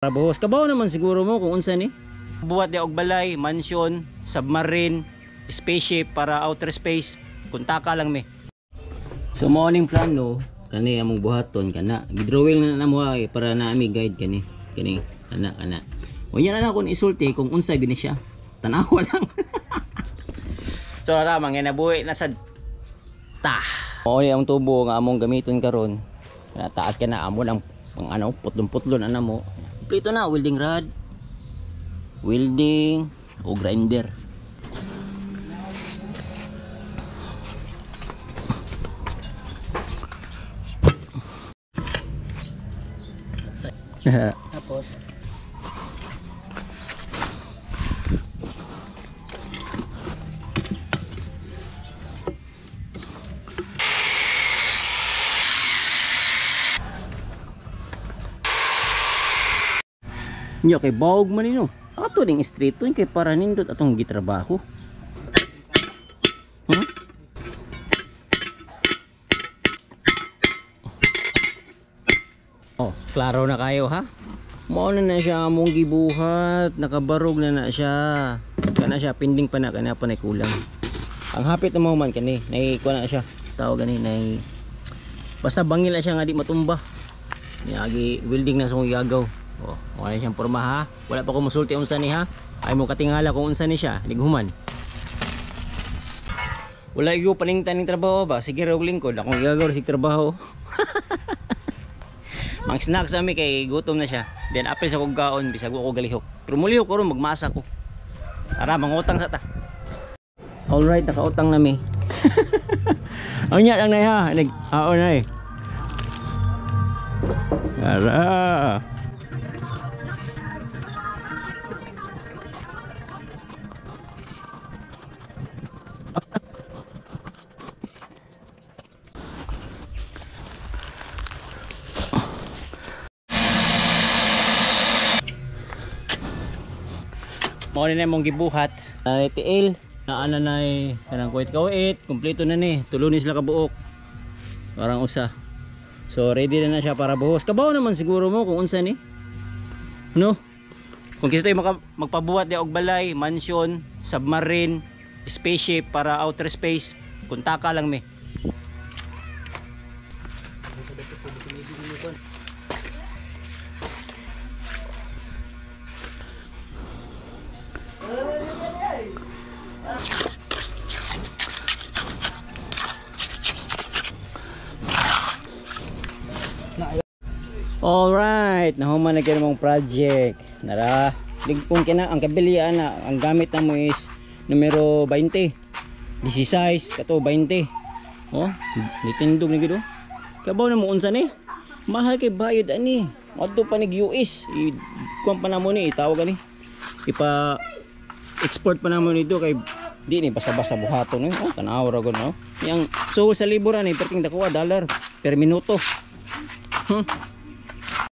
Para buhos kabaw naman siguro mo kung unsa ni. Buhat di og balay, mansion, submarine, spaceship para outer space. Kuntaka lang mi. So morning plano kani among buhaton kana. Gidrawing na namo ay para na ami guide kani. Kani kana. Unya na kon isulti kung unsay gini siya. Tanawa lang. So ara mga nabuhi na sad ta. Mao ang tubo nga among gamiton karon. Taas ka na amo lang pang ano putlon-putlon ana mo. Kompleto na welding rod, welding o grinder. Tapos nya kay bawog man nino. Ato ding street to kay para nindot atong gitrabaho. Huh? Oh, klaro na kayo ha. Mao na siya among gibuhat, nakabarog na siya. Kana siya pinding pa na kana pa nay kulang. Ang hapit na mo man kani, nay kuha na siya. Tawag gani nay basta bangil na siya nga di matumba. Niagi welding na sa yagaw. Oh, wala siyang porma ha. Wala pa ko musulti unsa ni ha. Ay mo katingala kung unsa ni siya, nighuman. Wala gyud paningtan ning trabaho ba? Sige ra og lingkod akong igagaw sig trabaho. Mang snack sa mi kay gutom na siya. Then apil sa kog kaon bisag ko galihok. Pero mulihok ko ron magmasa ko. Tara mangutang sa ta. Alright, nakautang na mi. Anya lang na ha. Nag-aon na eh. Tara. Mao ni mong gibuhat TL na ana nay kanang kuit kompleto na ni tulunis la ka buok parang usa. So ready na siya para buhos. Kabaw naman siguro mo kung unsa ni no kung gusto magpabuhat di og balay, mansion, submarine, spaceship para outer space. Kuntaka lang mi. Alright, nahuman na kayo mong project. Nara, ligpong kina ang kabilian na ang gamit na mo is numero 20. 16 kato 20. Oh, nitindog ni gid oh. Kabaw na mo unsa ni? Mahal kay bayad ani. Adto pa nig US. Kuan pa namo ni tawag ani. Ipa export pa namo nito kay di ni basta-basta buhaton eh. Oh, tanaw ra gud no. Yang so sa libo ra ni perting dakuha $1 per minuto.